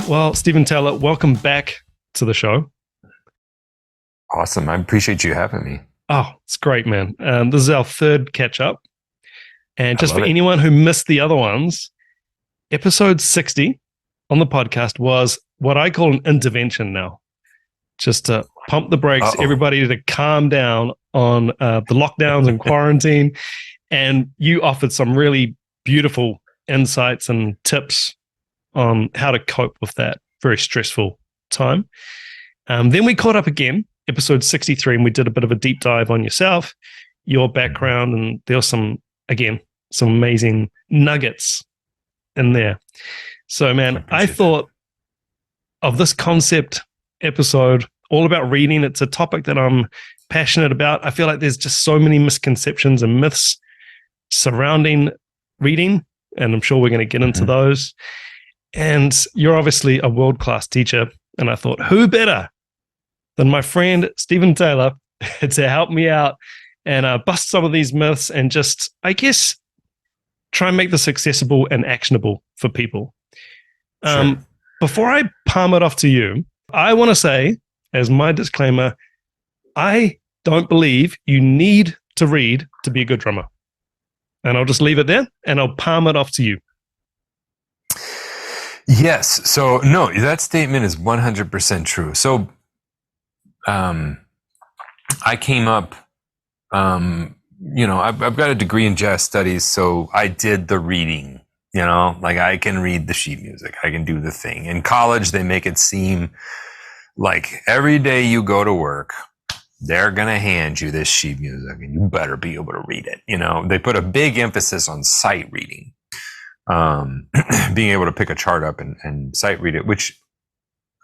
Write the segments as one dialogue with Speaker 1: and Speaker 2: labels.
Speaker 1: Well, Stephen Taylor, welcome back to the show.
Speaker 2: Awesome. I appreciate you having me.
Speaker 1: Oh, it's great, man. This is our third catch up. And
Speaker 2: I
Speaker 1: just for
Speaker 2: love it.
Speaker 1: anyone who missed the other ones, episode 60 on the podcast was what I call an intervention now. Just to pump the brakes,
Speaker 2: Uh-oh.
Speaker 1: everybody to calm down on the lockdowns and quarantine. And you offered some really beautiful insights and tips on how to cope with that very stressful time. Then we caught up again, episode 63, and we did a bit of a deep dive on yourself, your background, and there was some amazing nuggets in there. So, man, I thought of this concept episode all about reading. It's a topic that I'm passionate about. I feel like there's just so many misconceptions and myths surrounding reading, and I'm sure we're going to get into those. And you're obviously a world-class teacher, and I thought, who better than my friend Stephen Taylor to help me out and bust some of these myths and just, I guess, try and make this accessible and actionable for people.
Speaker 2: Sure.
Speaker 1: Before I palm it off to you, I want to say, as my disclaimer, I don't believe you need to read to be a good drummer. And I'll just leave it there, and I'll palm it off to you.
Speaker 2: Yes. So, no, that statement is 100% true. So, I came up, I've got a degree in jazz studies, so I did the reading, like I can read the sheet music. I can do the thing. In college, they make it seem like every day you go to work, they're going to hand you this sheet music and you better be able to read it. They put a big emphasis on sight reading, being able to pick a chart up and sight read it, which,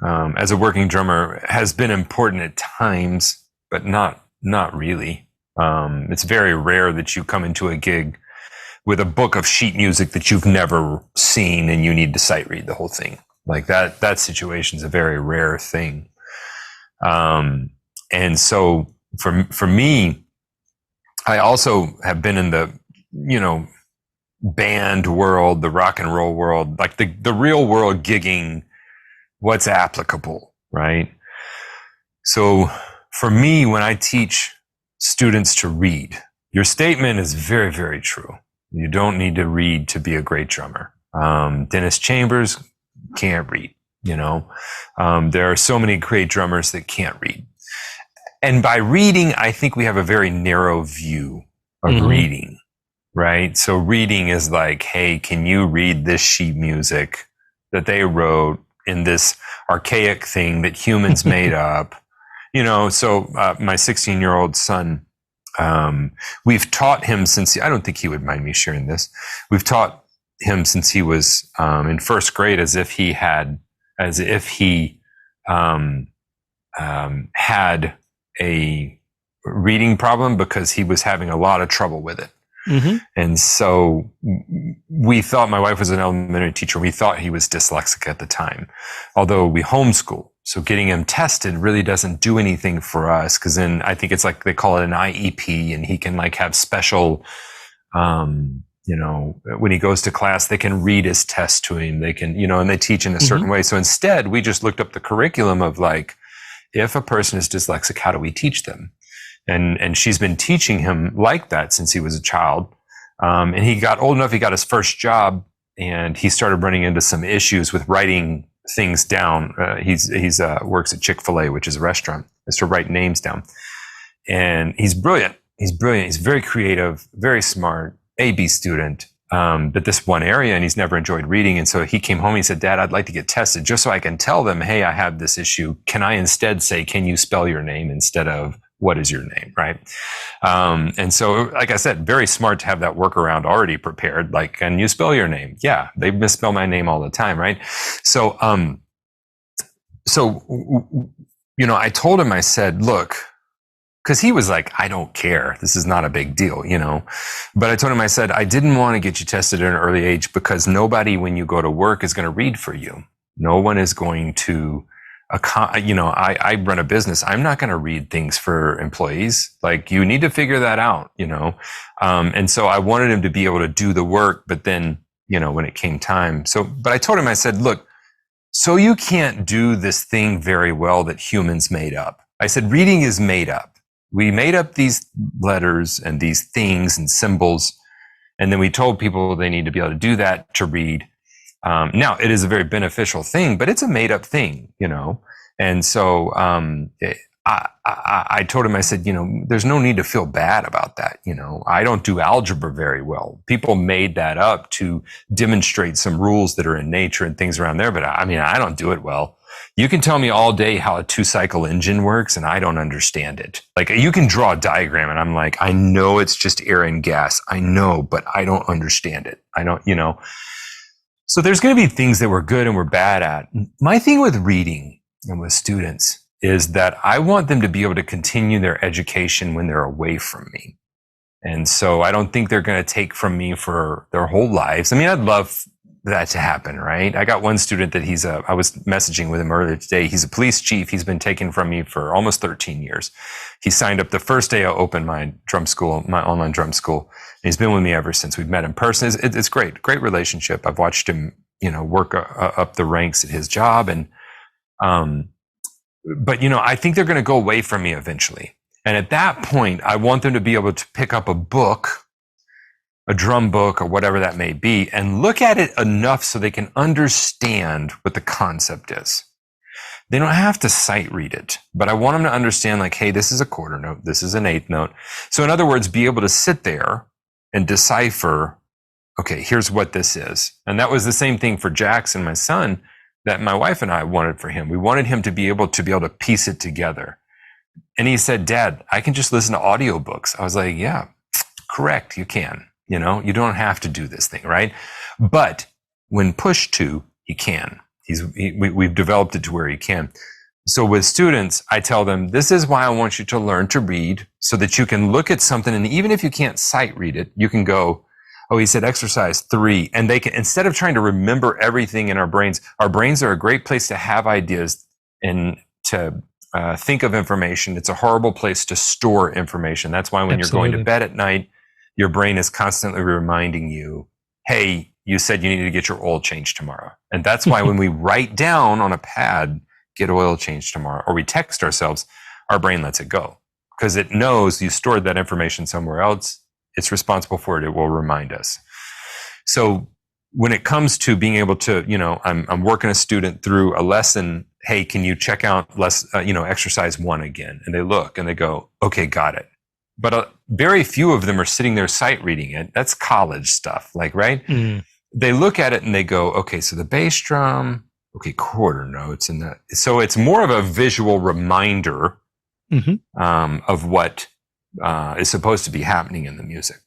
Speaker 2: as a working drummer has been important at times, but not really. It's very rare that you come into a gig with a book of sheet music that you've never seen and you need to sight read the whole thing. Like that situation is a very rare thing. And so for me, I also have been in the, band world, the rock and roll world, like the real world gigging, what's applicable, right? So for me, when I teach students to read, your statement is very, very true. You don't need to read to be a great drummer. Dennis Chambers can't read, there are so many great drummers that can't read. And by reading, I think we have a very narrow view of reading, right? So reading is like, hey, can you read this sheet music that they wrote in this archaic thing that humans made up? So my 16-year-old son, we've taught him since, I don't think he would mind me sharing this. We've taught him since he was in first grade as if he had a reading problem because he was having a lot of trouble with it. And so we thought, my wife was an elementary teacher, we thought he was dyslexic at the time, although we homeschool. So getting him tested really doesn't do anything for us, because then I think it's like they call it an IEP, and he can like have special, when he goes to class, they can read his test to him. They can, and they teach in a certain way. So instead, we just looked up the curriculum of like, if a person is dyslexic, how do we teach them? And she's been teaching him like that since he was a child. And he got old enough, he got his first job, and he started running into some issues with writing things down. He's works at Chick-fil-A, which is a restaurant, is to write names down. And he's brilliant. He's very creative, very smart, A-B student. But this one area, and he's never enjoyed reading. And so he came home and he said, Dad, I'd like to get tested just so I can tell them, hey, I have this issue. Can I instead say, can you spell your name instead of what is your name, right? And so, like I said, very smart to have that workaround already prepared. Like, can you spell your name? Yeah, they misspell my name all the time, right? So, I told him, I said, look, because he was like, I don't care. This is not a big deal, But I told him, I said, I didn't want to get you tested at an early age because nobody, when you go to work, is going to read for you. No one is going to, I run a business. I'm not going to read things for employees. Like, you need to figure that out, And so I wanted him to be able to do the work, but then, when it came time. But I told him, I said, look, so you can't do this thing very well that humans made up. I said, reading is made up. We made up these letters and these things and symbols. And then we told people they need to be able to do that to read. Now, it is a very beneficial thing, but it's a made up thing, you know? And so I told him, I said, you know, there's no need to feel bad about that. You know, I don't do algebra very well. People made that up to demonstrate some rules that are in nature and things around there. But I mean, I don't do it well. You can tell me all day how a 2-cycle engine works, and I don't understand it. Like, you can draw a diagram, and I'm like, I know it's just air and gas. I know, but I don't understand it. I don't, you know. So there's going to be things that we're good and we're bad at. My thing with reading and with students is that I want them to be able to continue their education when they're away from me. And so I don't think they're going to take from me for their whole lives. I mean, I'd love that to happen, right? I got one student that I was messaging with him earlier today. He's a police chief. He's been taken from me for almost 13 years. He signed up the first day I opened my drum school, my online drum school. And he's been with me ever since. We've met in person. It's great relationship. I've watched him, you know, work up the ranks at his job. And, but you know, I think they're going to go away from me eventually. And at that point, I want them to be able to pick up a book, a drum book or whatever that may be, and look at it enough so they can understand what the concept is. They don't have to sight read it, but I want them to understand, like, hey, this is a quarter note, this is an eighth note. So in other words, be able to sit there and decipher, okay, here's what this is. And that was the same thing for Jackson, my son, that my wife and I wanted for him. We wanted him to be able to piece it together. And he said, Dad, I can just listen to audiobooks. I was like, yeah, correct, you can. You know, you don't have to do this thing, right? But when pushed to, he can. We've developed it to where he can. So with students, I tell them, this is why I want you to learn to read so that you can look at something. And even if you can't sight read it, you can go, oh, he said exercise 3. And they can, instead of trying to remember everything in our brains are a great place to have ideas and to think of information. It's a horrible place to store information. That's why when Absolutely. You're going to bed at night, your brain is constantly reminding you, hey, you said you needed to get your oil changed tomorrow. And that's why when we write down on a pad, get oil changed tomorrow, or we text ourselves, our brain lets it go because it knows you stored that information somewhere else. It's responsible for it. It will remind us. So when it comes to being able to, you know, I'm working a student through a lesson. Hey, can you check out exercise 1 again? And they look and they go, okay, got it. But very few of them are sitting there sight reading it. That's college stuff, like, right? Mm. They look at it and they go, okay, so the bass drum, okay, quarter notes. And that. So it's more of a visual reminder of what is supposed to be happening in the music.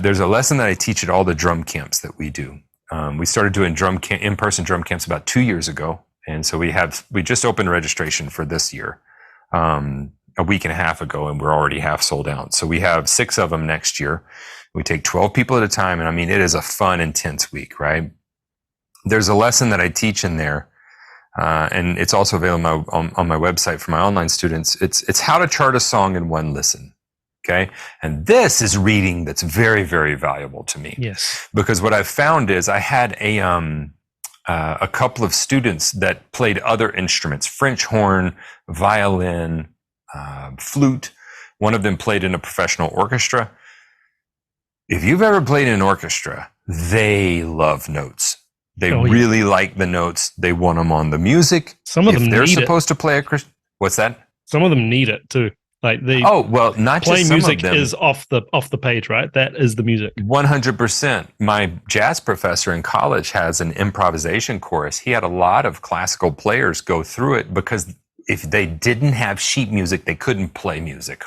Speaker 2: There's a lesson that I teach at all the drum camps that we do. We started doing in-person drum camps about 2 years ago. And so we just opened registration for this year. A week and a half ago, and we're already half sold out. So we have 6 of them next year. We take 12 people at a time. And I mean, it is a fun, intense week, right? There's a lesson that I teach in there. And it's also available on my website for my online students. It's how to chart a song in one listen. Okay. And this is reading that's very, very valuable to me.
Speaker 1: Yes.
Speaker 2: Because what I've found is I had a couple of students that played other instruments, French horn, violin, flute. One of them played in a professional orchestra. If you've ever played in an orchestra, they love notes. They really like the notes. They want them on the music.
Speaker 1: Some of them
Speaker 2: they're
Speaker 1: need
Speaker 2: supposed to play what's that?
Speaker 1: Some of them need it too. Like
Speaker 2: not
Speaker 1: play
Speaker 2: just some
Speaker 1: music
Speaker 2: of them.
Speaker 1: is off the page, right? That is the music.
Speaker 2: 100%. My jazz professor in college has an improvisation course. He had a lot of classical players go through it because if they didn't have sheet music, they couldn't play music.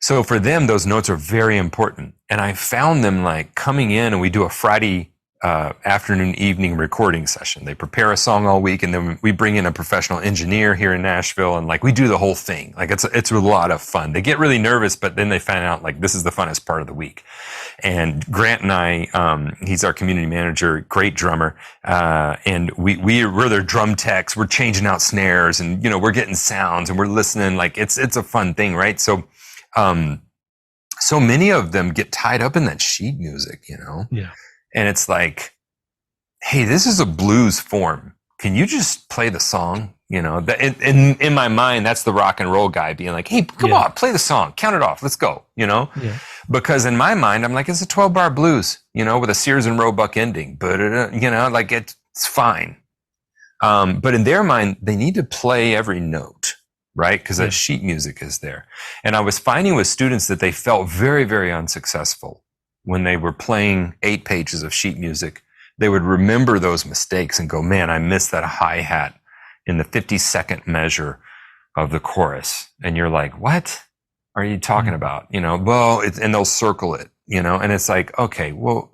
Speaker 2: So for them, those notes are very important. And I found them like coming in, and we do a Friday afternoon, evening recording session. They prepare a song all week, and then we bring in a professional engineer here in Nashville, and like we do the whole thing. Like it's a lot of fun. They get really nervous, but then they find out like this is the funnest part of the week. And Grant and I, he's our community manager, great drummer, and we're their drum techs. We're changing out snares, and you know we're getting sounds, and we're listening. Like it's a fun thing, right? So, so many of them get tied up in that sheet music, you know.
Speaker 1: Yeah.
Speaker 2: And it's like, hey, this is a blues form. Can you just play the song? You know, that in my mind, that's the rock and roll guy being like, hey, come on, play the song, count it off, let's go. You know, because in my mind, I'm like, it's a 12-bar blues, you know, with a Sears and Roebuck ending, but you know, like it's fine. But in their mind, they need to play every note, right? Because that sheet music is there. And I was finding with students that they felt very, very unsuccessful when they were playing 8 pages of sheet music. They would remember those mistakes and go, man, I missed that hi-hat in the 52nd measure of the chorus. And you're like, what are you talking about? You know, well, and they'll circle it, you know, and it's like, okay, well,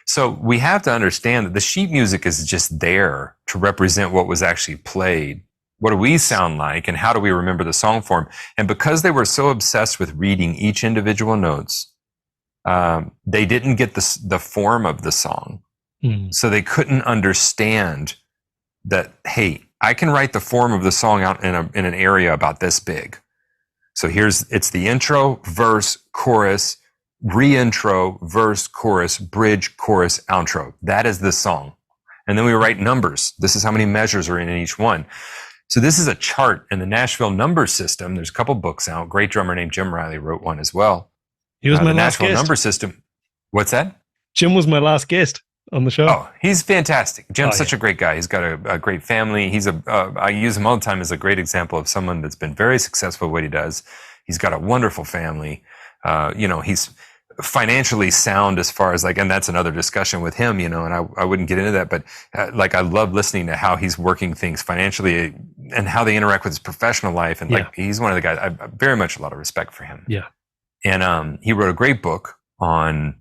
Speaker 2: so we have to understand that the sheet music is just there to represent what was actually played. What do we sound like, and how do we remember the song form? And because they were so obsessed with reading each individual notes, they didn't get the form of the song. So they couldn't understand that, hey, I can write the form of the song out in an area about this big. So it's the intro, verse, chorus, re-intro, verse, chorus, bridge, chorus, outro. That is the song. And then we write numbers. This is how many measures are in each one. So this is a chart in the Nashville number system. There's a couple books out. A great drummer named Jim Riley wrote one as well.
Speaker 1: He was my last
Speaker 2: Nashville
Speaker 1: guest.
Speaker 2: number system. What's that?
Speaker 1: Jim was my last guest on the show.
Speaker 2: Oh, he's fantastic. Jim's such a great guy. He's got a great family. I use him all the time as a great example of someone that's been very successful at what he does. He's got a wonderful family. You know, he's financially sound as far as like, and that's another discussion with him, you know, and I wouldn't get into that, but like, I love listening to how he's working things financially and how they interact with his professional life. And like, he's one of the guys, I very much a lot of respect for him.
Speaker 1: Yeah.
Speaker 2: And, he wrote a great book on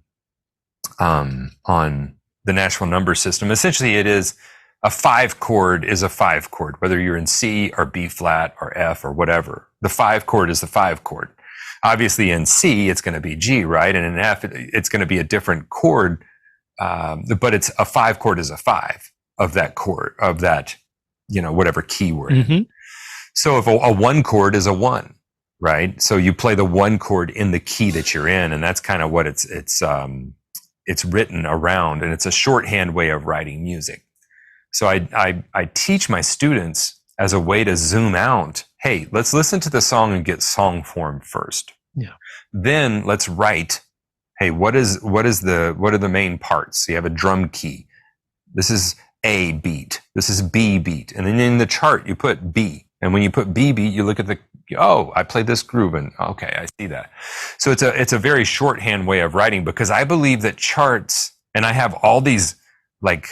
Speaker 2: the Nashville number system. Essentially, it is a 5 chord is a 5 chord, whether you're in C or B flat or F or whatever. The 5 chord is the 5 chord. Obviously, in C, it's going to be G, right? And in F, it's going to be a different chord, but it's a 5 chord is a 5 of that chord, of that, you know, whatever key we're in. So if a 1 chord is a 1, right? So you play the 1 chord in the key that you're in, and that's kind of what it's written around, and it's a shorthand way of writing music. So I teach my students as a way to zoom out. Hey, let's listen to the song and get song form first.
Speaker 1: Yeah.
Speaker 2: Then let's write. Hey, what are the main parts? So you have a drum key. This is A beat. This is B beat. And then in the chart you put B. And when you put B beat, you look at I played this groove, and okay, I see that. So it's a very shorthand way of writing, because I believe that charts, and I have all these like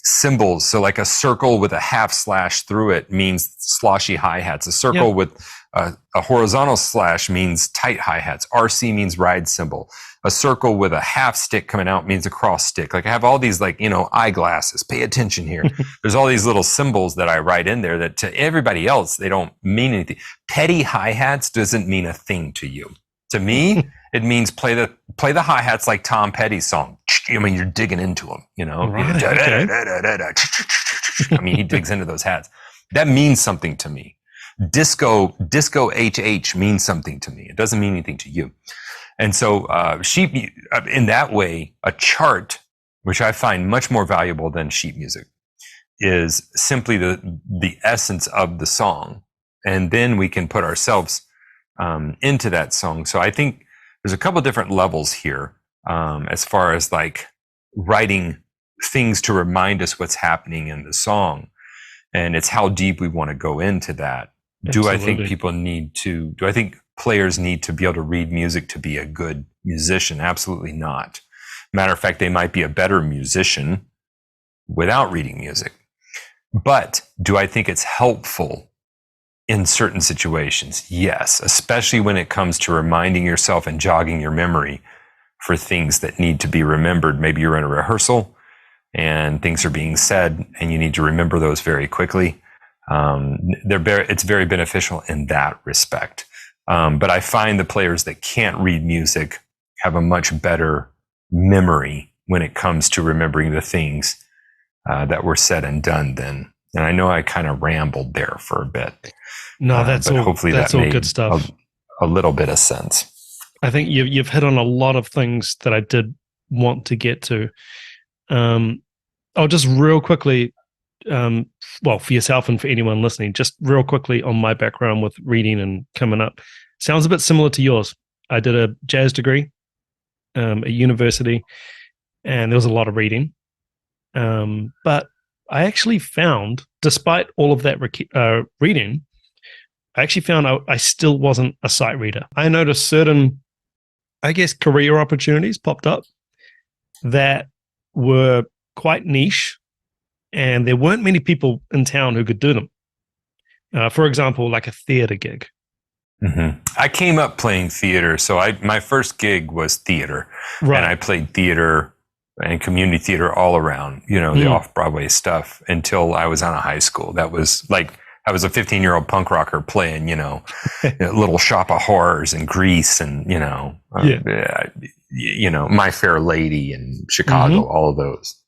Speaker 2: symbols. So like a circle with a half slash through it means sloshy hi-hats. A circle with a horizontal slash means tight hi-hats. RC means ride cymbal. A circle with a half stick coming out means a cross stick. Like I have all these like, you know, eyeglasses, pay attention here. There's all these little symbols that I write in there that to everybody else, they don't mean anything. Petty hi-hats doesn't mean a thing to you. To me, it means play the hi-hats like Tom Petty's song. I mean, you're digging into them, you know.
Speaker 1: Right,
Speaker 2: I mean, he digs into those hats. That means something to me. Disco HH means something to me. It doesn't mean anything to you. And so sheet, in that way, a chart, which I find much more valuable than sheet music, is simply the essence of the song. And then we can put ourselves into that song. So I think there's a couple of different levels here as far as like writing things to remind us what's happening in the song. And it's how deep we want to go into that.
Speaker 1: Absolutely.
Speaker 2: Do I think players need to be able to read music to be a good musician? Absolutely not. Matter of fact, they might be a better musician without reading music. But do I think it's helpful in certain situations? Yes, especially when it comes to reminding yourself and jogging your memory for things that need to be remembered. Maybe you're in a rehearsal and things are being said and you need to remember those very quickly. It's very beneficial in that respect. But I find the players that can't read music have a much better memory when it comes to remembering the things that were said and done then. And I know I kind of rambled there for a bit.
Speaker 1: No, that's all good stuff.
Speaker 2: A little bit of sense.
Speaker 1: I think you've hit on a lot of things that I did want to get to. Oh, just real quickly, well, for yourself and for anyone listening, just real quickly on my background with reading and coming up. Sounds a bit similar to yours. I did a jazz degree at university, and there was a lot of reading. But I actually found, despite all of that reading, I actually found I still wasn't a sight reader. I noticed certain, I guess, career opportunities popped up that were quite niche, and there weren't many people in town who could do them. For example, like a theater gig.
Speaker 2: Mm-hmm. I came up playing theater, so my first gig was theater,
Speaker 1: Right.
Speaker 2: And I played theater and community theater all around, the off-Broadway stuff until I was out of high school. That was like I was a 15-year-old punk rocker playing, Little Shop of Horrors and Grease and My Fair Lady and Chicago, all of those.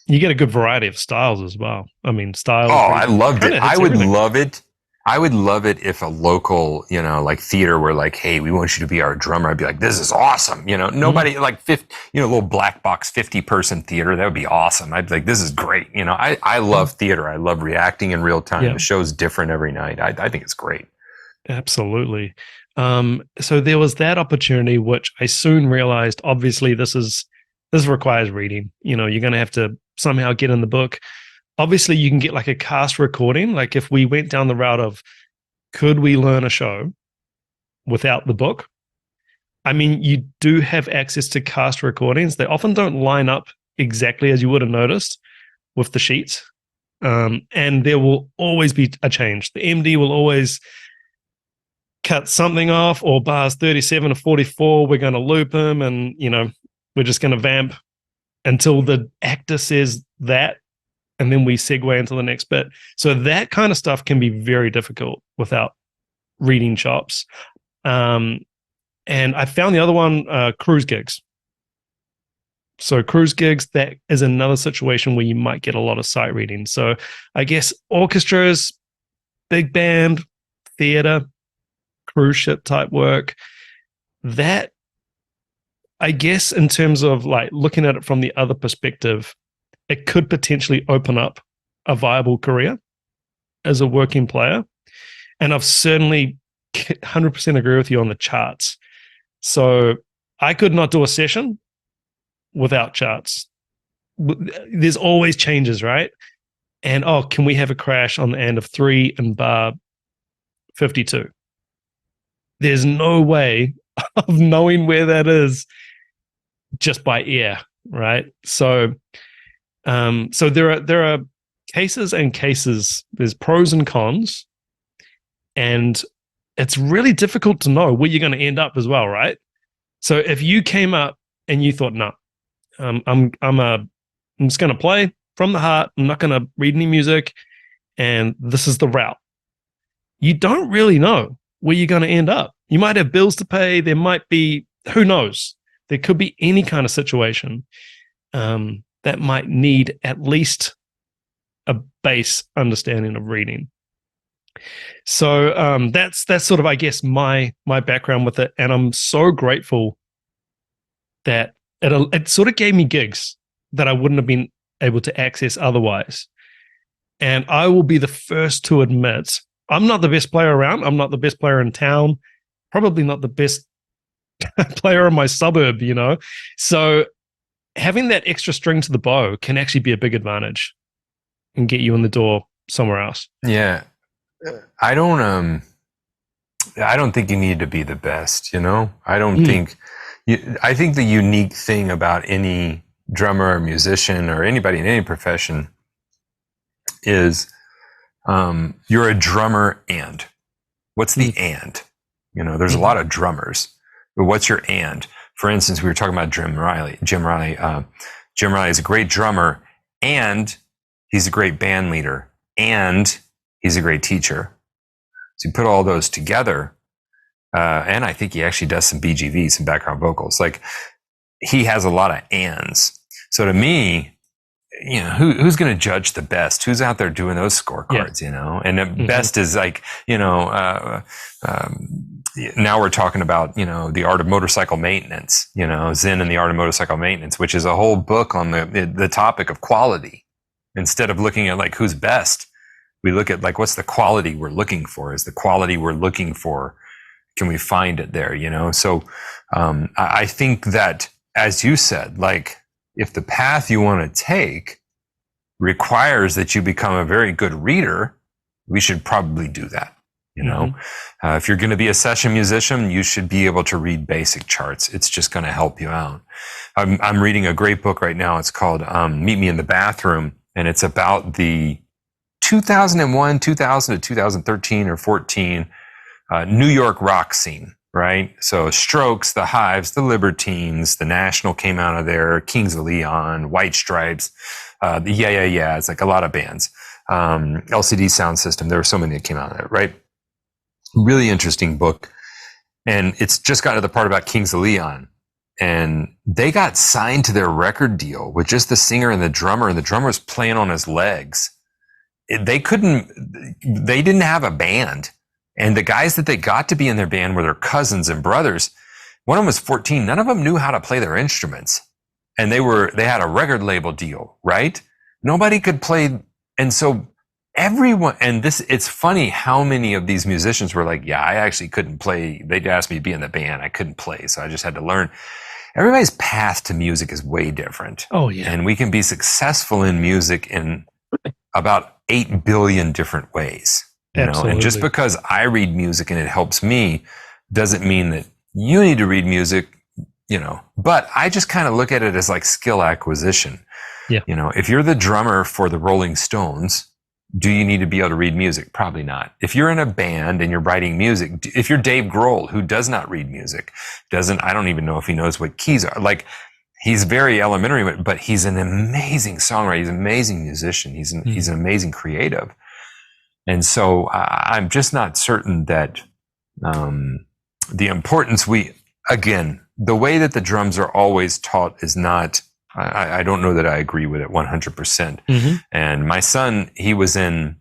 Speaker 1: You get a good variety of styles as well. I mean, styles.
Speaker 2: Oh, I loved it. I would
Speaker 1: everything.
Speaker 2: love it. I would love it if a local, like theater were like, hey, we want you to be our drummer. I'd be like, this is awesome. Nobody like 50, little black box 50-person theater. That would be awesome. I'd be like, this is great. I love theater. I love reacting in real time.
Speaker 1: Yeah.
Speaker 2: The show's different every night. I think it's great.
Speaker 1: Absolutely. So there was that opportunity, which I soon realized, obviously this requires reading. You're going to have to somehow get in the book. Obviously, you can get like a cast recording. Like if we went down the route of, could we learn a show without the book? I mean, you do have access to cast recordings. They often don't line up exactly as you would have noticed with the sheets. And there will always be a change. The MD will always cut something off, or bars 37 or 44, we're going to loop them, and, we're just going to vamp until the actor says that, and then we segue into the next bit. So that kind of stuff can be very difficult without reading chops. And I found the other one, cruise gigs. So cruise gigs, that is another situation where you might get a lot of sight reading. So I guess orchestras, big band, theater, cruise ship type work, that, I guess, in terms of like looking at it from the other perspective, it could potentially open up a viable career as a working player. And I've certainly 100% agree with you on the charts. So I could not do a session without charts. There's always changes, right? And, can we have a crash on the end of 3 and bar 52? There's no way of knowing where that is just by ear, right? So there are cases and cases. There's pros and cons, and it's really difficult to know where you're going to end up as well, right? So if you came up and you thought, no, I'm just going to play from the heart. I'm not going to read any music, and this is the route. You don't really know where you're going to end up. You might have bills to pay. There might be, who knows? There could be any kind of situation that might need at least a base understanding of reading. So that's sort of, I guess, my background with it, and I'm so grateful that it sort of gave me gigs that I wouldn't have been able to access otherwise. And I will be the first to admit, I'm not the best player around. I'm not the best player in town. Probably not the best player in my suburb, So having that extra string to the bow can actually be a big advantage and get you in the door somewhere else.
Speaker 2: Yeah. I don't think you need to be the best, I don't think I think the unique thing about any drummer or musician or anybody in any profession is you're a drummer, and what's the and? There's a lot of drummers, but what's your and? For instance, we were talking about Jim Riley. Jim Riley is a great drummer, and he's a great band leader, and he's a great teacher. So you put all those together, and I think he actually does some BGVs, some background vocals. Like, he has a lot of ands. So to me, who's going to judge the best? Who's out there doing those scorecards? And the best is like, now we're talking about, the art of motorcycle maintenance, Zen and the art of motorcycle maintenance, which is a whole book on the topic of quality. Instead of looking at like who's best, we look at like what's the quality we're looking for. Is the quality we're looking for, can we find it there? So I think that, as you said, like if the path you want to take requires that you become a very good reader, we should probably do that. If you're going to be a session musician, you should be able to read basic charts. It's just going to help you out. I'm reading a great book right now. It's called Meet Me in the Bathroom, and it's about the 2001, 2000 to 2013 or 14 New York rock scene, right? So Strokes, the Hives, the Libertines, the National came out of there, Kings of Leon, White Stripes, the Yeah. It's like a lot of bands. LCD Sound System. There were so many that came out of there, right? Really interesting book. And it's just got to the part about Kings of Leon. And they got signed to their record deal with just the singer and the drummer was playing on his legs. They didn't have a band. And the guys that they got to be in their band were their cousins and brothers. One of them was 14. None of them knew how to play their instruments. And they had a record label deal, right? Nobody could play. And so everyone, and it's funny how many of these musicians were like, yeah, I actually couldn't play. They'd asked me to be in the band. I couldn't play. So I just had to learn. Everybody's path to music is way different.
Speaker 1: Oh, yeah.
Speaker 2: And we can be successful in music in about 8 billion different ways.
Speaker 1: Absolutely.
Speaker 2: And just because I read music and it helps me doesn't mean that you need to read music, but I just kind of look at it as like skill acquisition.
Speaker 1: Yeah.
Speaker 2: If you're the drummer for the Rolling Stones, do you need to be able to read music? Probably not. If you're in a band and you're writing music, if you're Dave Grohl, who does not read music, I don't even know if he knows what keys are. Like, he's very elementary, but he's an amazing songwriter. He's an amazing musician. He's an amazing creative. And so I'm just not certain that the importance the way that the drums are always taught is not, I don't know that I agree with it 100%. And my son, he was in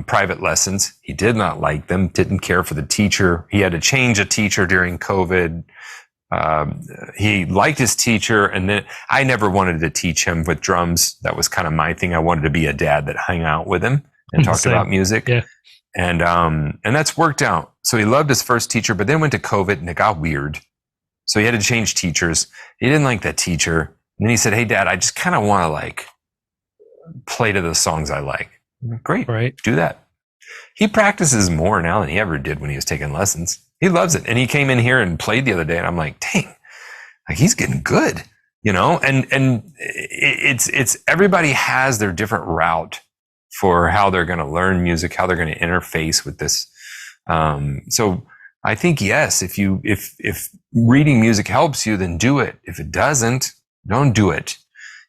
Speaker 2: private lessons. He did not like them, didn't care for the teacher. He had to change a teacher during COVID. He liked his teacher, and then I never wanted to teach him with drums. That was kind of my thing. I wanted to be a dad that hung out with him and talked about music.
Speaker 1: Yeah.
Speaker 2: And that's worked out. So he loved his first teacher, but then went to COVID and it got weird. So he had to change teachers. He didn't like that teacher. And then he said, hey, Dad, I just kind of want to like play to the songs I like. Great.
Speaker 1: Right.
Speaker 2: Do that. He practices more now than he ever did when he was taking lessons. He loves it. And he came in here and played the other day, and I'm like, dang, like he's getting good, and it's everybody has their different route for how they're going to learn music, how they're going to interface with this. So I think, yes, if reading music helps you, then do it. If it doesn't, don't do it.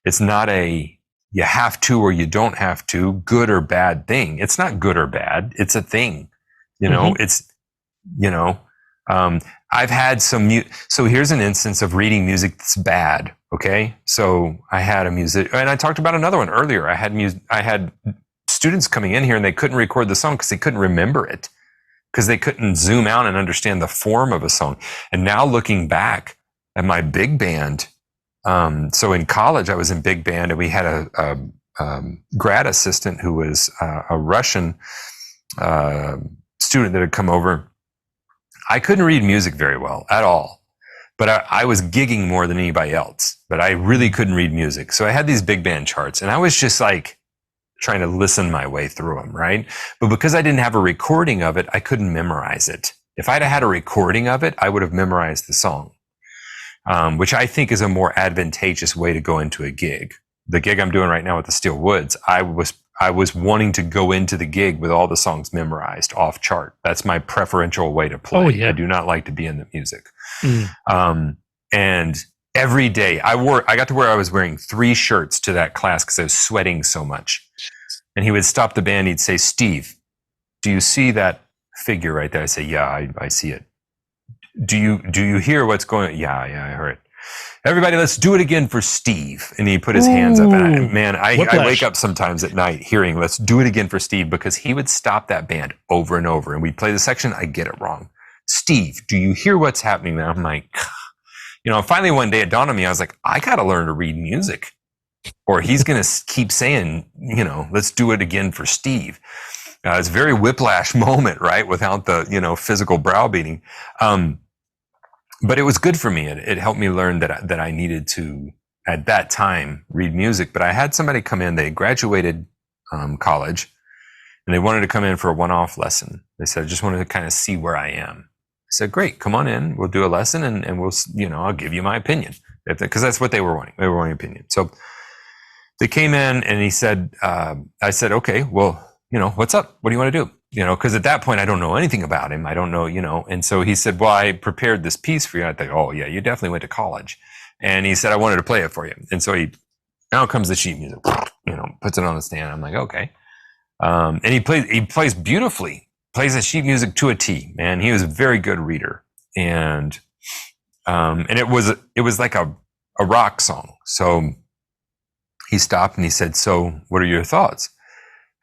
Speaker 2: It's not you have to or you don't have to, good or bad thing. It's not good or bad. It's a thing. I've had so here's an instance of reading music that's bad. Okay. So I had and I talked about another one earlier. I had students coming in here and they couldn't record the song because they couldn't remember it, because they couldn't zoom out and understand the form of a song. And now looking back at my big band, so in college I was in big band, and we had a grad assistant who was a Russian student that had come over. I couldn't read music very well at all, but I was gigging more than anybody else, but I really couldn't read music. So I had these big band charts, and I was just like trying to listen my way through them, right? But because I didn't have a recording of it, I couldn't memorize it. If I'd had a recording of it, I would have memorized the song, which I think is a more advantageous way to go into a gig. The gig I'm doing right now with the Steel Woods, I was wanting to go into the gig with all the songs memorized off chart. That's my preferential way to play.
Speaker 1: Oh, yeah.
Speaker 2: I do not like to be in the music. And every day I got to where I was wearing 3 shirts to that class because I was sweating so much. And he would stop the band. He'd say, Steve, do you see that figure right there? I say, yeah, I see it. Do you hear what's going on? Yeah, I heard it. Everybody, let's do it again for Steve. And he put his hands up. And I wake up sometimes at night hearing, let's do it again for Steve, because he would stop that band over and over. And we'd play the section. I get it wrong. Steve, do you hear what's happening now? I'm like, finally one day it dawned on me. I was like, I got to learn to read music. or he's going to keep saying, let's do it again for Steve. It's a very whiplash moment, right? Without the, physical browbeating. But it was good for me. It helped me learn that I needed to, at that time, read music. But I had somebody come in, they graduated college, and they wanted to come in for a one-off lesson. They said, I just wanted to kind of see where I am. I said, great, come on in. We'll do a lesson and we'll, I'll give you my opinion. Because that's what they were wanting. They were wanting opinion. So they came in and he said, I said, okay, well, what's up? What do you want to do? Because at that point, I don't know anything about him. I don't know, And so he said, well, I prepared this piece for you. I think, oh, yeah, you definitely went to college. And he said, I wanted to play it for you. And so now comes the sheet music, puts it on the stand. I'm like, okay. And he plays beautifully, plays the sheet music to a T, man. He was a very good reader. And it was like a rock song. So he stopped and he said, so what are your thoughts?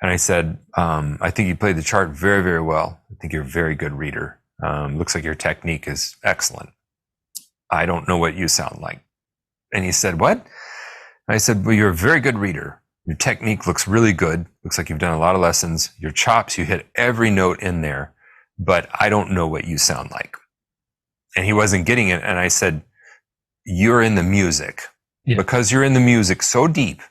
Speaker 2: And I said, I think you played the chart very, very well. I think you're a very good reader. Looks like your technique is excellent. I don't know what you sound like. And he said, what? I said, well, you're a very good reader. Your technique looks really good. Looks like you've done a lot of lessons. Your chops, you hit every note in there, but I don't know what you sound like. And he wasn't getting it. And I said, you're in the music. Yeah. Because you're in the music so deep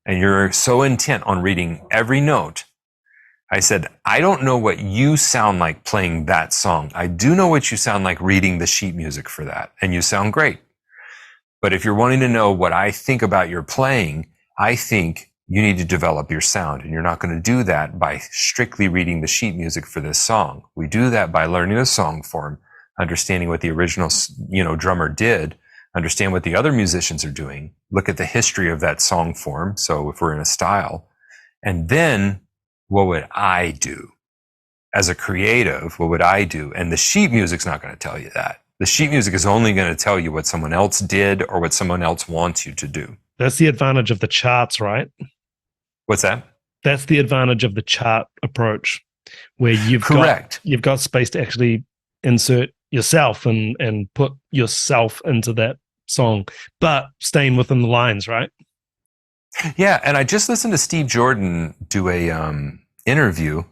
Speaker 2: and you're so intent on reading every note. I said, I don't know what you sound like playing that song. I do know what you sound like reading the sheet music for that. And you sound great. But if you're wanting to know what I think about your playing, I think you need to develop your sound. And you're not going to do that by strictly reading the sheet music for this song. We do that by learning the song form, understanding what the original, drummer did, understand what the other musicians are doing, look at the history of that song form. So if we're in a style, and then what would I do? As a creative, what would I do? And the sheet music's not going to tell you that. The sheet music is only going to tell you what someone else did or what someone else wants you to do.
Speaker 1: That's the advantage of the charts, right?
Speaker 2: What's that?
Speaker 1: That's the advantage of the chart approach, where you've got space to actually insert yourself and put yourself into that song, but staying within the lines, right?
Speaker 2: Yeah, and I just listened to Steve Jordan do a interview,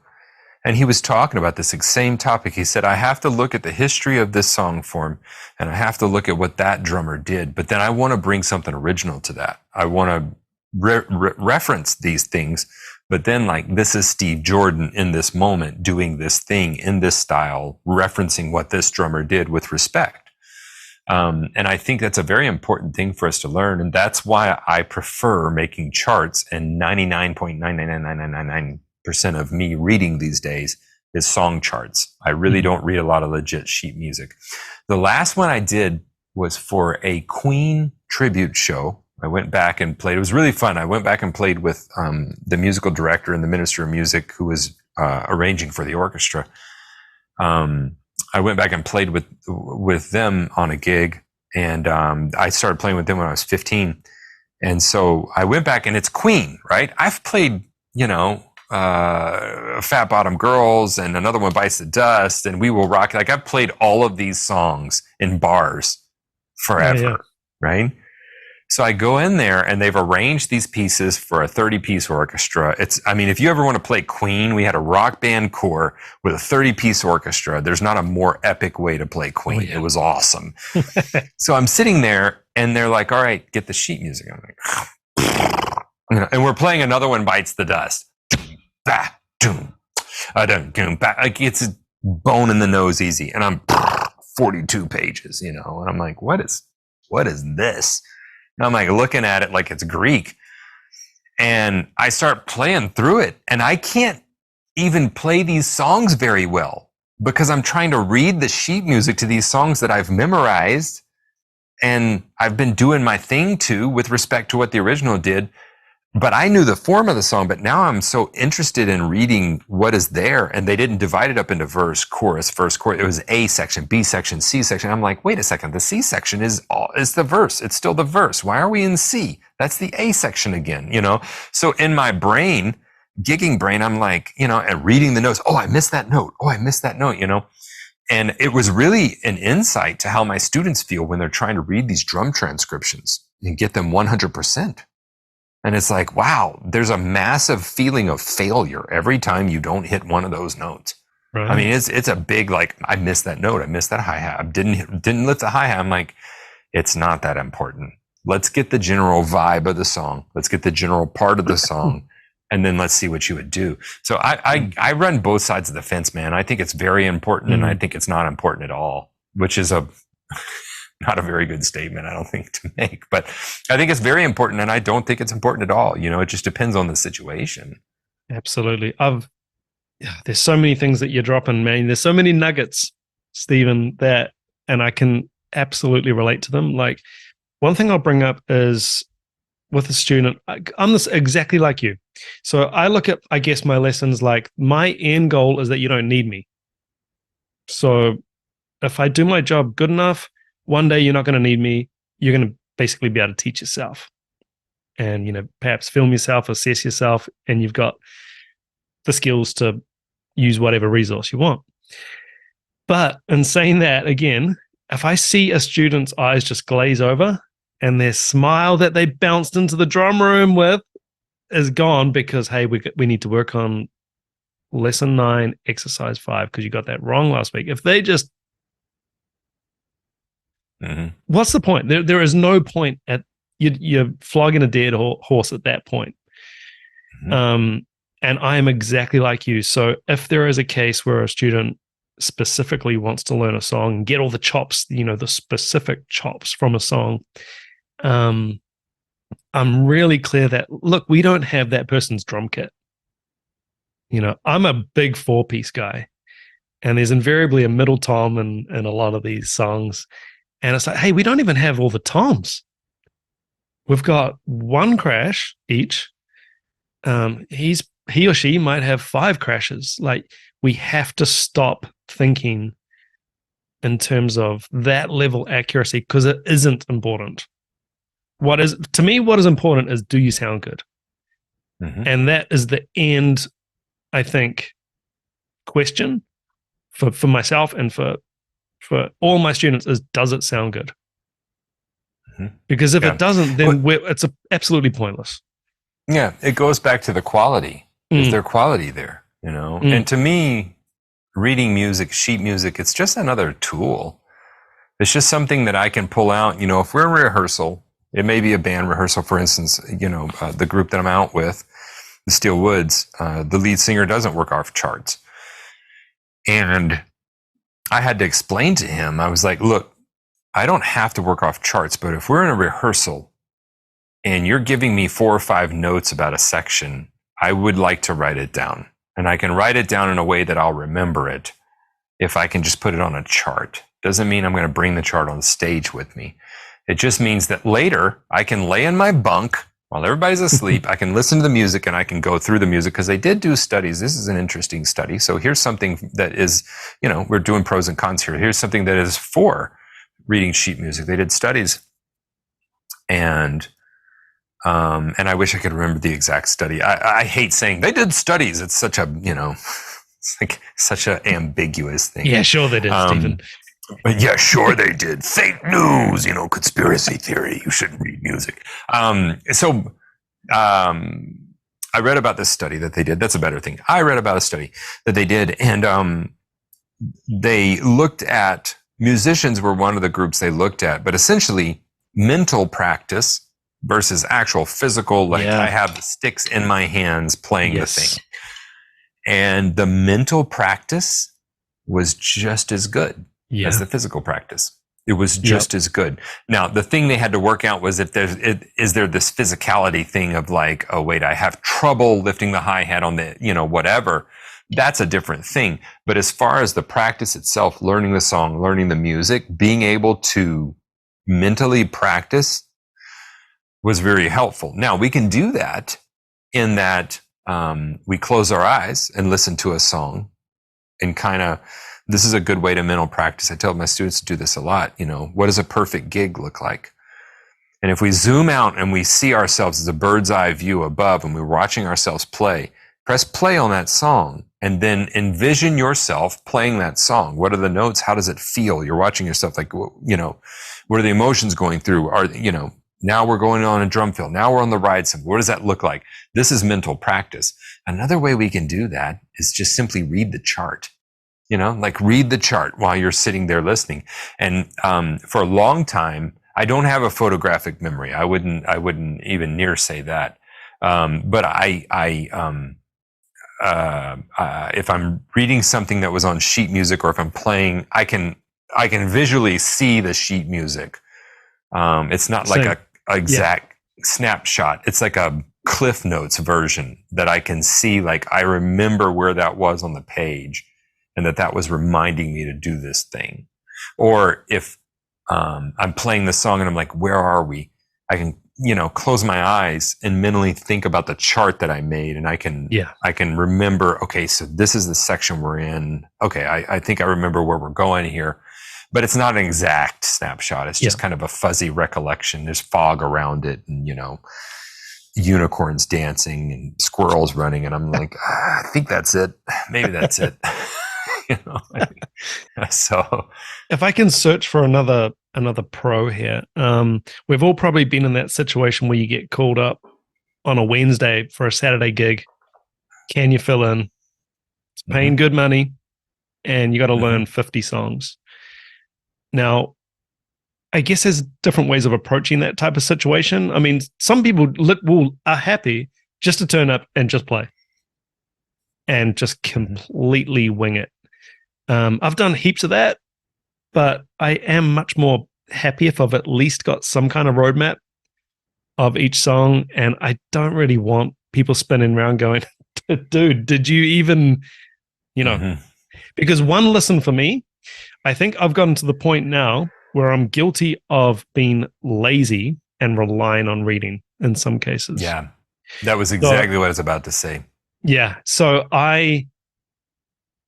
Speaker 2: and he was talking about this same topic. He said, I have to look at the history of this song form, and I have to look at what that drummer did, but then I want to bring something original to that. I want to reference these things, but then this is Steve Jordan in this moment doing this thing in this style, referencing what this drummer did with respect. And I think that's a very important thing for us to learn. And that's why I prefer making charts, and 99.99999% of me reading these days is song charts. I really don't read a lot of legit sheet music. The last one I did was for a Queen tribute show. I went back and played. It was really fun. I went back and played with the musical director and the minister of music who was arranging for the orchestra. I went back and played with them on a gig, and I started playing with them when I was 15. And so I went back, and it's Queen, right? I've played, Fat Bottom Girls, and another one, Bites the Dust, and We Will Rock. I've played all of these songs in bars forever, right? So I go in there, and they've arranged these pieces for a 30-piece orchestra. If you ever want to play Queen, we had a rock band corps with a 30-piece orchestra. There's not a more epic way to play Queen. Oh, yeah. It was awesome. So I'm sitting there, and they're like, all right, get the sheet music. I'm like, and we're playing another one, Bites the Dust. It's a bone in the nose easy. And I'm 42 pages, and I'm like, what is this? And I'm looking at it like it's Greek. And I start playing through it. And I can't even play these songs very well because I'm trying to read the sheet music to these songs that I've memorized. And I've been doing my thing too with respect to what the original did. But I knew the form of the song, but now I'm so interested in reading what is there. And they didn't divide it up into verse, chorus, verse, chorus. It was A section, B section, C section. I'm like, wait a second, the C section is the verse. It's still the verse. Why are we in C? That's the A section again, So in my brain, gigging brain, I'm like, and reading the notes. Oh, I missed that note. Oh, I missed that note, And it was really an insight to how my students feel when they're trying to read these drum transcriptions and get them 100%. And it's like, wow, there's a massive feeling of failure every time you don't hit one of those notes.
Speaker 1: Right.
Speaker 2: I mean, it's a big, like, I missed that note. I missed that hi-hat. I didn't lift the hi-hat. I'm like, it's not that important. Let's get the general vibe of the song. Let's get the general part of the song. And then let's see what you would do. So I run both sides of the fence, man. I think it's very important, and I think it's not important at all, which is not a very good statement, I don't think, to make. But I think it's very important, and I don't think it's important at all. It just depends on the situation.
Speaker 1: Absolutely. There's so many things that you're dropping, man. There's so many nuggets, Stephen, and I can absolutely relate to them. Like, one thing I'll bring up is with a student, I'm this exactly like you. So I look at, I guess, my lessons like my end goal is that you don't need me. So if I do my job good enough, one day you're not going to need me. You're going to basically be able to teach yourself and, perhaps film yourself, assess yourself, and you've got the skills to use whatever resource you want. But in saying that, again, if I see a student's eyes just glaze over and their smile that they bounced into the drum room with is gone because, hey, we need to work on lesson 9, exercise 5, because you got that wrong last week. If they just, what's the point? There is no point at you're flogging a dead horse at that point. And I am exactly like you. So if there is a case where a student specifically wants to learn a song and get all the chops, the specific chops from a song, I'm really clear that, look, we don't have that person's drum kit. I'm a big 4-piece guy, and there's invariably a middle tom in a lot of these songs. And it's like, hey, we don't even have all the toms. We've got one crash each. He or she might have 5 crashes. Like, we have to stop thinking in terms of that level accuracy, because it isn't important. What is important is, do you sound good? And that is the end, I think, question for myself and for all my students is, does it sound good? Because if it doesn't, then it's absolutely pointless.
Speaker 2: Yeah, it goes back to the quality. Is there quality there? And to me, reading music, sheet music, it's just another tool. It's just something that I can pull out. If we're in rehearsal, it may be a band rehearsal, for instance, the group that I'm out with, the Steel Woods, the lead singer doesn't work off charts. And I had to explain to him, I was like, look, I don't have to work off charts, but if we're in a rehearsal and you're giving me 4 or 5 notes about a section, I would like to write it down. And I can write it down in a way that I'll remember it if I can just put it on a chart. Doesn't mean I'm going to bring the chart on stage with me. It just means that later I can lay in my bunk while everybody's asleep. I can listen to the music and I can go through the music, because they did do studies. This is an interesting study. So here's something that is, we're doing pros and cons here. Here's something that is for reading sheet music. They did studies, and I wish I could remember the exact study. I hate saying they did studies. It's such a, it's like such an ambiguous thing.
Speaker 1: Yeah, sure they did, Stephen.
Speaker 2: But yeah, sure they did. Fake news, conspiracy theory. You shouldn't read music. So I read about this study that they did. That's a better thing. I read about a study that they did, and they looked at, musicians were one of the groups they looked at, but essentially mental practice versus actual physical, like I have the sticks in my hands playing the thing. And the mental practice was just as good as the physical practice. It was just as good. Now, the thing they had to work out was if is there this physicality thing of like, oh, wait, I have trouble lifting the hi-hat on the, whatever. That's a different thing. But as far as the practice itself, learning the song, learning the music, being able to mentally practice was very helpful. Now, we can do that in that we close our eyes and listen to a song, and this is a good way to mental practice. I tell my students to do this a lot. What does a perfect gig look like? And if we zoom out and we see ourselves as a bird's eye view above, and we're watching ourselves play, press play on that song, and then envision yourself playing that song. What are the notes? How does it feel? You're watching yourself, like, what are the emotions going through? Now we're going on a drum fill. Now we're on the ride cymbal. What does that look like? This is mental practice. Another way we can do that is just simply read the chart. Like read the chart while you're sitting there listening. And for a long time, I don't have a photographic memory. I wouldn't even near say that. But if I'm reading something that was on sheet music, or if I'm playing, I can visually see the sheet music. It's not like a exact snapshot. It's like a Cliff Notes version that I can see. Like I remember where that was on the page, and that was reminding me to do this thing. Or if I'm playing the song and I'm like, where are we? I can, close my eyes and mentally think about the chart that I made, and I can remember, okay, so this is the section we're in. Okay, I think I remember where we're going here. But it's not an exact snapshot. It's just kind of a fuzzy recollection. There's fog around it, and, unicorns dancing and squirrels running. And I'm like, I think that's it. Maybe that's it. So
Speaker 1: if I can search for another pro here, we've all probably been in that situation where you get called up on a Wednesday for a Saturday gig. Can you fill in? It's paying good money, and you got to learn 50 songs. Now, I guess there's different ways of approaching that type of situation. I mean, some people are happy just to turn up and just play and just completely wing it. I've done heaps of that, but I am much more happy if I've at least got some kind of roadmap of each song, and I don't really want people spinning around going, dude, did you even, because one listen for me, I think I've gotten to the point now where I'm guilty of being lazy and relying on reading in some cases.
Speaker 2: Yeah, that was exactly what I was about to say.
Speaker 1: Yeah. So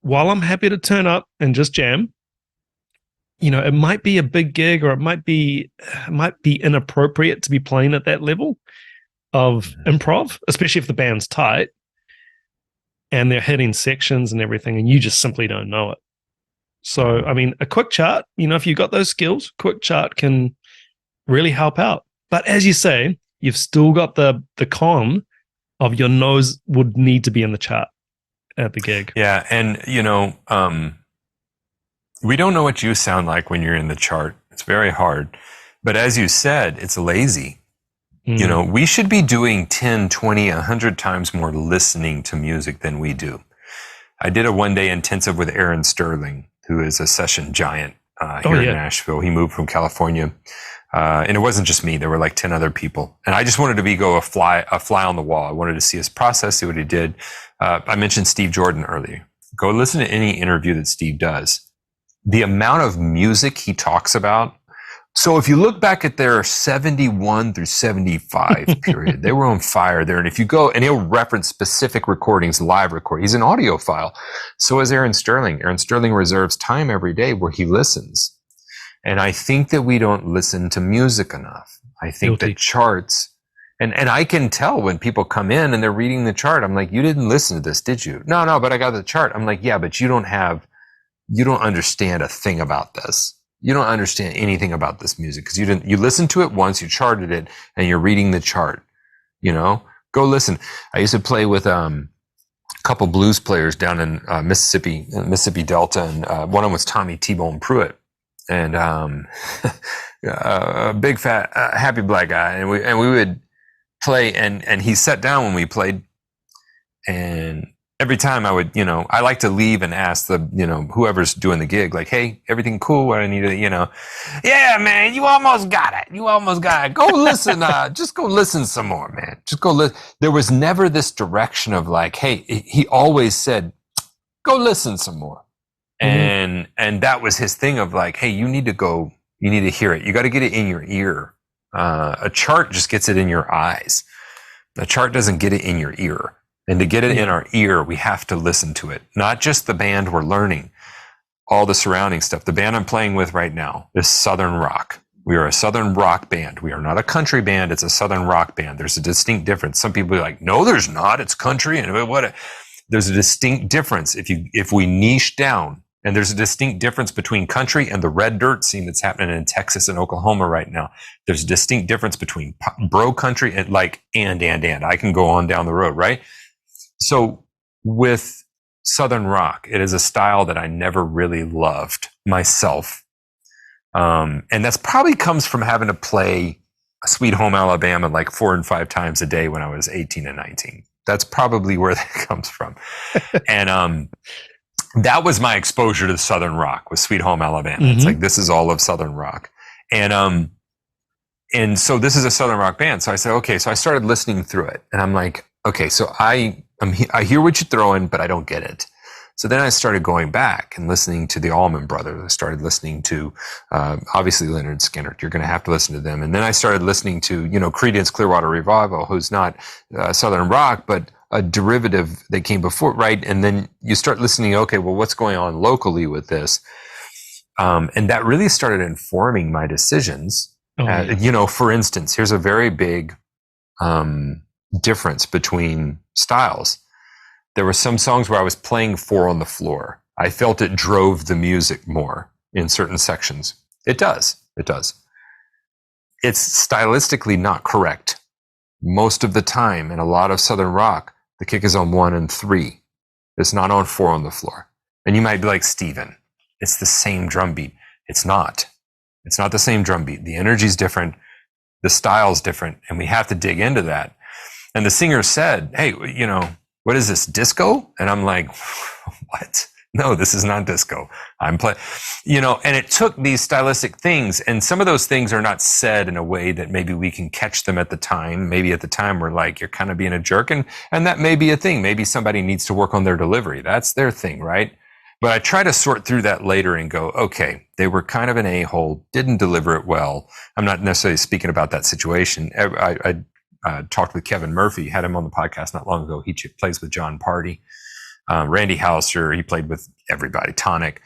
Speaker 1: while I'm happy to turn up and just jam, it might be a big gig, or it might be inappropriate to be playing at that level of improv, especially if the band's tight and they're hitting sections and everything, and you just simply don't know it. So, I mean, a quick chart, if you've got those skills, quick chart can really help out. But as you say, you've still got the con of your nose would need to be in the chart at the gig.
Speaker 2: Yeah. And, we don't know what you sound like when you're in the chart. It's very hard. But as you said, it's lazy. We should be doing 10, 20, 100 times more listening to music than we do. I did a one-day intensive with Aaron Sterling, who is a session giant here in Nashville. He moved from California. And it wasn't just me. There were like 10 other people. And I just wanted to go a fly on the wall. I wanted to see his process, see what he did. I mentioned Steve Jordan earlier. Go listen to any interview that Steve does. The amount of music he talks about. So if you look back at their 71 through 75 period, they were on fire there. And if you go, and he'll reference specific recordings, live recordings. He's an audiophile. So is Aaron Sterling. Aaron Sterling reserves time every day where he listens. And I think that we don't listen to music enough. I think that charts, and I can tell when people come in and they're reading the chart, I'm like, you didn't listen to this, did you? No, but I got the chart. I'm like, yeah, but you don't understand a thing about this. You don't understand anything about this music because you listened to it once, you charted it, and you're reading the chart. Go listen. I used to play with a couple blues players down in Mississippi Delta, and one of them was Tommy T-Bone Pruitt, and a big fat happy black guy, and we would play, and he sat down when we played, and every time I would, I like to leave and ask the, whoever's doing the gig, like, hey, everything cool? What I need to, yeah, man, you almost got it. Go listen. Just go listen some more, man. Just go listen. There was never this direction of like, hey, he always said, go listen some more. Mm-hmm. And that was his thing of like, hey, you need to hear it. You got to get it in your ear. A chart just gets it in your eyes. A chart doesn't get it in your ear. And to get it in our ear, we have to listen to it. Not just the band we're learning, all the surrounding stuff. The band I'm playing with right now is Southern rock. We are a Southern rock band. We are not a country band. It's a Southern rock band. There's a distinct difference. Some people are like, no, there's not. It's country. And there's a distinct difference. If we niche down And there's a distinct difference between country and the red dirt scene that's happening in Texas and Oklahoma right now. There's a distinct difference between bro country and and. I can go on down the road, right? So with Southern rock, it is a style that I never really loved myself. And that's probably comes from having to play Sweet Home Alabama like 4 and 5 times a day when I was 18 and 19. That's probably where that comes from. And that was my exposure to Southern rock, was Sweet Home Alabama. Mm-hmm. It's like, this is all of Southern rock. And so this is a Southern rock band. So I said, okay. So I started listening through it, and I'm like, okay, so I hear what you're throwing, but I don't get it. So then I started going back and listening to the Allman Brothers. I started listening to, obviously Leonard Skinner. You're going to have to listen to them. And then I started listening to, Creedence Clearwater Revival, who's not Southern rock, but a derivative that came before, right? And then you start listening, okay, well, what's going on locally with this? And that really started informing my decisions. For instance, here's a very big difference between styles. There were some songs where I was playing 4 on the floor. I felt it drove the music more in certain sections. It does. It's stylistically not correct. Most of the time, in a lot of Southern rock, the kick is on 1 and 3. It's not on 4 on the floor. And you might be like, Steven, it's the same drum beat. It's not. It's not the same drum beat. The energy's different. The style's different. And we have to dig into that. And the singer said, hey, what is this, disco? And I'm like, what? No, this is not disco. I'm playing, and it took these stylistic things, and some of those things are not said in a way that maybe we can catch them at the time. Maybe at the time we're like, you're kind of being a jerk, and that may be a thing. Maybe somebody needs to work on their delivery. That's their thing, right? But I try to sort through that later and go, okay, they were kind of an a-hole, didn't deliver it well. I'm not necessarily speaking about that situation. I talked with Kevin Murphy, had him on the podcast not long ago. He plays with John Party, Randy Houser. He played with everybody, Tonic.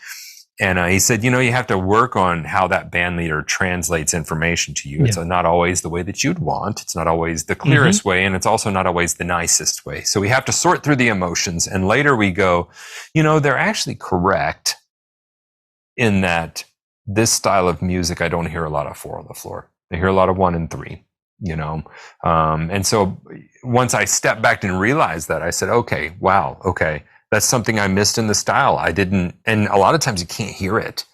Speaker 2: And he said, you have to work on how that band leader translates information to you. Yeah. It's not always the way that you'd want. It's not always the clearest way. And it's also not always the nicest way. So we have to sort through the emotions. And later we go, they're actually correct in that this style of music, I don't hear a lot of 4 on the floor. I hear a lot of 1 and 3. And so once I stepped back and realized that, I said, okay, that's something I missed in the style. I didn't, and a lot of times you can't hear it.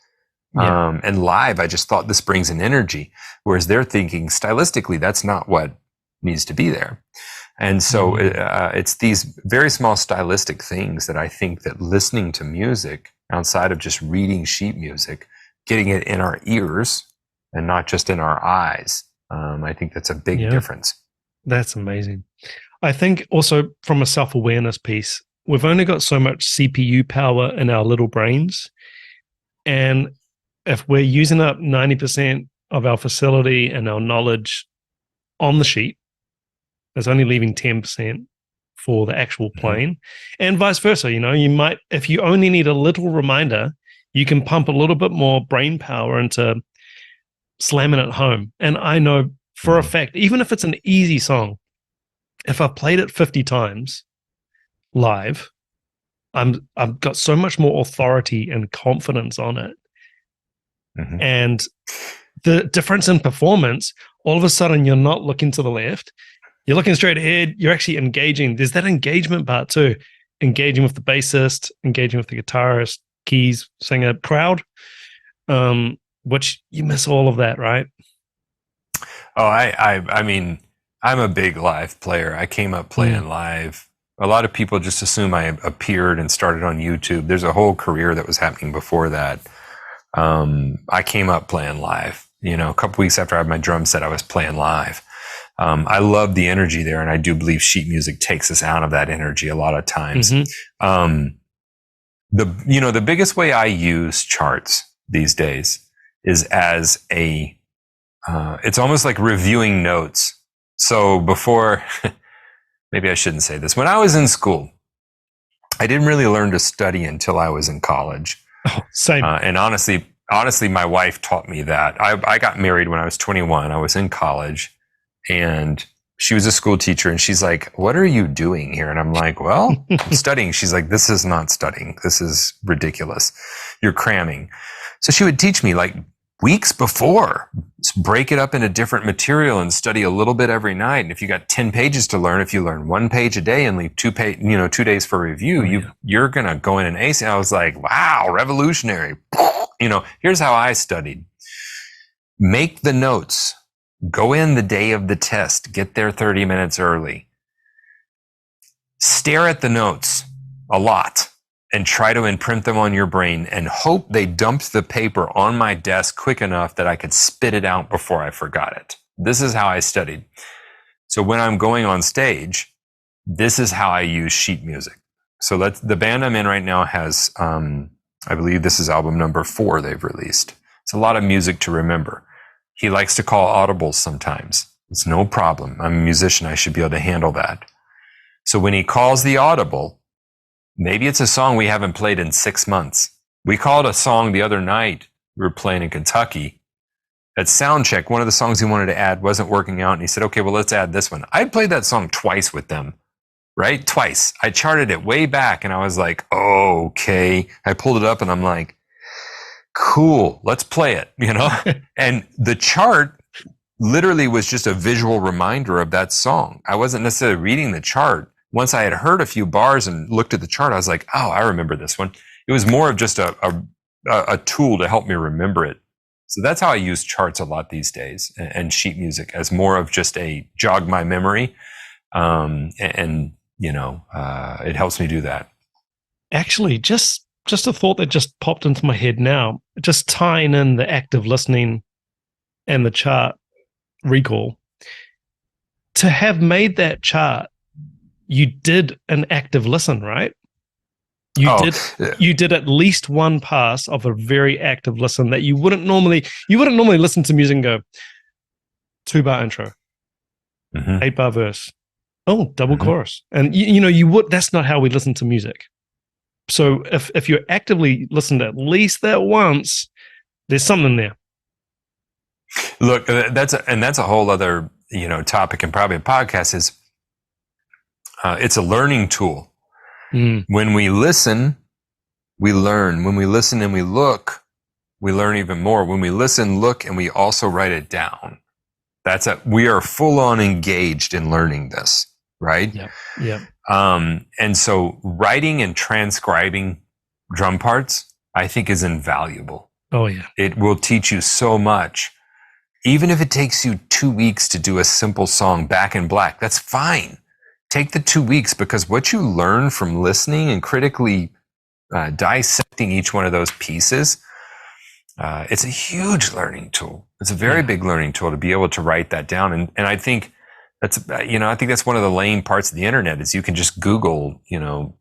Speaker 2: Yeah. And live, I just thought this brings an energy, whereas they're thinking stylistically, that's not what needs to be there. And so it's these very small stylistic things that I think that listening to music outside of just reading sheet music, getting it in our ears and not just in our eyes, I think that's a big difference.
Speaker 1: That's amazing. I think also from a self-awareness piece, we've only got so much CPU power in our little brains. And if we're using up 90% of our facility and our knowledge on the sheet, there's only leaving 10% for the actual playing, and vice versa. You might, if you only need a little reminder, you can pump a little bit more brain power into slamming it home. And I know for a fact, even if it's an easy song, if I've played it 50 times live, I've got so much more authority and confidence on it. And the difference in performance, all of a sudden you're not looking to the left, you're looking straight ahead, you're actually engaging. There's that engagement part too, engaging with the bassist, engaging with the guitarist, keys, singer, crowd, which you miss all of that, right?
Speaker 2: Oh, I mean, I'm a big live player. I came up playing live. A lot of people just assume I appeared and started on YouTube. There's a whole career that was happening before that. I came up playing live. A couple weeks after I had my drum set, I was playing live. I love the energy there, and I do believe sheet music takes us out of that energy a lot of times. The biggest way I use charts these days is as it's almost like reviewing notes. So before, maybe I shouldn't say this. When I was in school, I didn't really learn to study until I was in college.
Speaker 1: Oh, same.
Speaker 2: And honestly, my wife taught me that. I got married when I was 21. I was in college, and She was a school teacher, and she's like, "What are you doing here?" And I'm like, "Well, I'm studying." She's like, "This is not studying. This is ridiculous. You're cramming." So she would teach me like weeks before, break it up into different material and study a little bit every night. And if you got 10 pages to learn, if you learn 1 page a day and leave 2 days for review, you're going to go in and ace. And I was like, wow, revolutionary. Here's how I studied. Make the notes. Go in the day of the test. Get there 30 minutes early. Stare at the notes a lot and try to imprint them on your brain and hope they dumped the paper on my desk quick enough that I could spit it out before I forgot it. This is how I studied. So when I'm going on stage, this is how I use sheet music. So the band I'm in right now has, I believe this is album number 4 they've released. It's a lot of music to remember. He likes to call audibles sometimes. It's no problem. I'm a musician. I should be able to handle that. So when he calls the audible, maybe it's a song we haven't played in 6 months. We called a song the other night. We were playing in Kentucky. At sound check, one of the songs he wanted to add wasn't working out. And he said, okay, well, let's add this one. I played that song twice with them, right? Twice. I charted it way back and I was like, oh, okay. I pulled it up and I'm like, cool, let's play it, And the chart literally was just a visual reminder of that song. I wasn't necessarily reading the chart. Once I had heard a few bars and looked at the chart, I was like, oh, I remember this one. It was more of just a tool to help me remember it. So that's how I use charts a lot these days, and sheet music as more of just a jog my memory. It helps me do that.
Speaker 1: Actually, just a thought that just popped into my head now, just tying in the active listening and the chart recall. To have made that chart, you did an active listen, right? You did at least one pass of a very active listen that you wouldn't normally listen to music and go 2-bar intro, 8-bar verse, double chorus. And you would, that's not how we listen to music. So if you actively listened at least that once, there's something there.
Speaker 2: Look, that's a whole other, topic and probably a podcast is, it's a learning tool. When we listen, we learn. When we listen and we look, we learn even more. When we listen, look, and we also write it down. We are full on engaged in learning this, right?
Speaker 1: Yeah.
Speaker 2: And so writing and transcribing drum parts, I think, is invaluable.
Speaker 1: Oh yeah.
Speaker 2: It will teach you so much. Even if it takes you 2 weeks to do a simple song, Back in Black, that's fine. Take the 2 weeks, because what you learn from listening and critically dissecting each one of those pieces, it's a huge learning tool. It's a very big learning tool to be able to write that down. And I think that's one of the lame parts of the internet is you can just Google,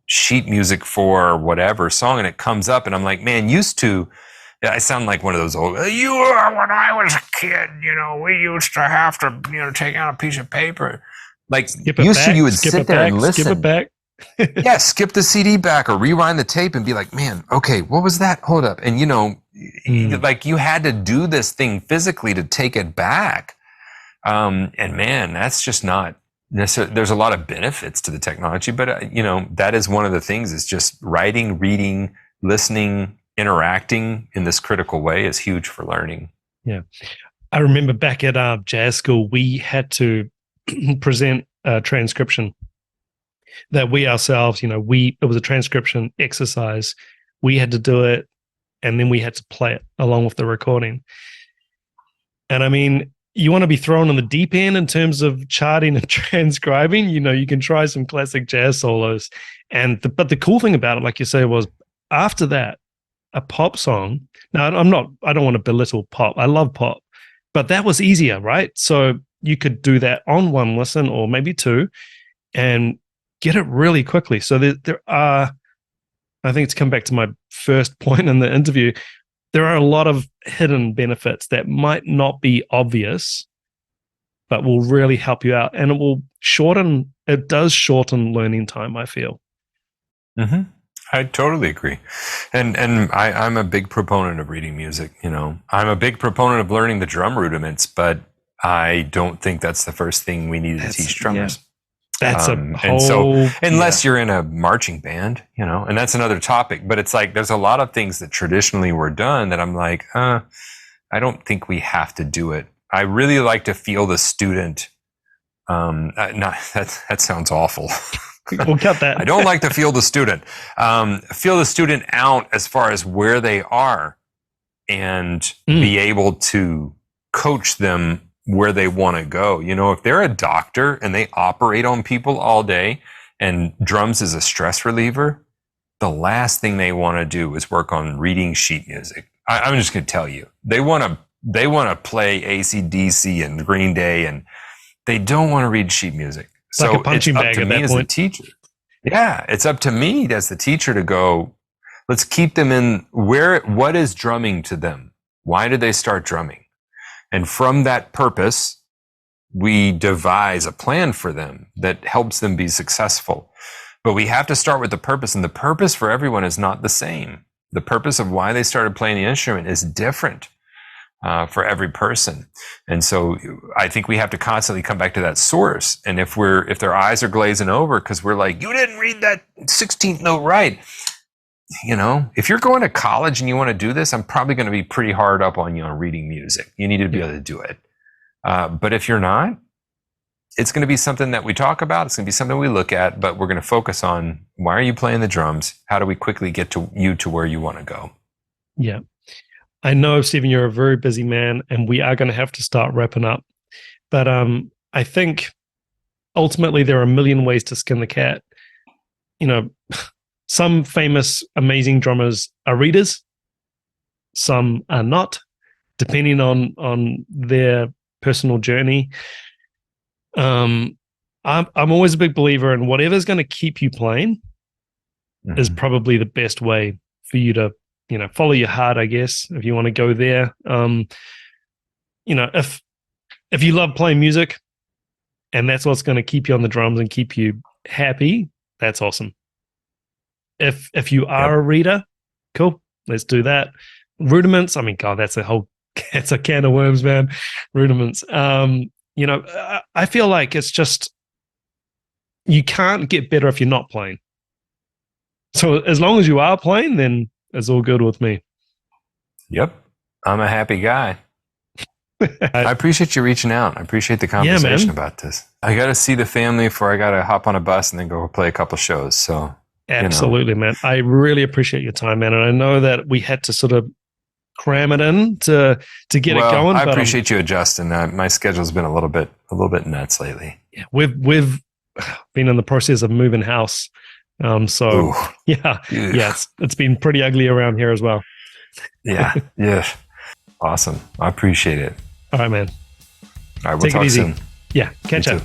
Speaker 2: sheet music for whatever song and it comes up. And I'm like, man, I sound like one of those old, when I was a kid, we used to have to, take out a piece of paper. Like you would sit there and listen.
Speaker 1: Skip it back.
Speaker 2: Yeah, skip the CD back or rewind the tape and be like, man, okay, what was that? Hold up. And like you had to do this thing physically to take it back. And man, that's just not necessarily, there's a lot of benefits to the technology, but that is one of the things is just writing, reading, listening, interacting in this critical way is huge for learning.
Speaker 1: Yeah. I remember back at jazz school, we had to present a transcription that we ourselves, it was a transcription exercise. We had to do it and then we had to play it along with the recording. And I mean, you want to be thrown in the deep end in terms of charting and transcribing, you can try some classic jazz solos. But the cool thing about it, like you say, was after that, a pop song. Now, I don't want to belittle pop. I love pop, but that was easier, right? So you could do that on one listen or maybe two and get it really quickly. So there are, I think it's come back to my first point in the interview, there are a lot of hidden benefits that might not be obvious, but will really help you out. And it does shorten learning time, I feel.
Speaker 2: Mm-hmm. I totally agree. And I'm a big proponent of reading music, I'm a big proponent of learning the drum rudiments, but I don't think that's the first thing we need to teach drummers.
Speaker 1: That's
Speaker 2: and so unless you're in a marching band, and that's another topic, but it's like, there's a lot of things that traditionally were done that I'm like, I don't think we have to do it. I really like to feel the student. That sounds awful.
Speaker 1: We'll cut that.
Speaker 2: I don't like to feel the student. Feel the student out as far as where they are and be able to coach them where they want to go. If they're a doctor and they operate on people all day and drums is a stress reliever, the last thing they want to do is work on reading sheet music. I'm just going to tell you, they want to play AC/DC and Green Day, and they don't want to read sheet music. So
Speaker 1: like a punching bag at that point.
Speaker 2: As the teacher. Yeah, it's up to me as the teacher to go, let's keep them in what is drumming to them? Why did they start drumming? And from that purpose, we devise a plan for them that helps them be successful. But we have to start with the purpose, and the purpose for everyone is not the same. The purpose of why they started playing the instrument is different for every person. And so I think we have to constantly come back to that source. And if their eyes are glazing over because we're like, you didn't read that 16th note right. If you're going to college and you want to do this, I'm probably going to be pretty hard up on you on reading music. You need to be able to do it. But if you're not, it's going to be something that we talk about. It's going to be something we look at, but we're going to focus on, why are you playing the drums? How do we quickly get to where you want to go?
Speaker 1: Yeah. I know, Stephen, you're a very busy man, and we are going to have to start wrapping up. But I think ultimately there are a million ways to skin the cat. Some famous, amazing drummers are readers. Some are not, depending on their personal journey. I'm always a big believer in whatever's going to keep you playing is probably the best way for you to, follow your heart, I guess, if you want to go there. If you love playing music and that's what's going to keep you on the drums and keep you happy, that's awesome. If you are a reader, cool, let's do that. Rudiments, I mean, God, that's a can of worms, man. Rudiments. I feel like it's just, you can't get better if you're not playing. So as long as you are playing, then it's all good with me.
Speaker 2: Yep. I'm a happy guy. I appreciate you reaching out. I appreciate the conversation about this. I got to see the family before I got to hop on a bus and then go play a couple shows. So
Speaker 1: absolutely, man. I really appreciate your time, man. And I know that we had to sort of cram it in to get it going.
Speaker 2: I appreciate you adjusting. My schedule's been a little bit nuts lately.
Speaker 1: Yeah, we've been in the process of moving house. It's been pretty ugly around here as well.
Speaker 2: Yeah. Awesome. I appreciate it.
Speaker 1: All right, man.
Speaker 2: All right, we'll talk soon.
Speaker 1: Yeah, catch up.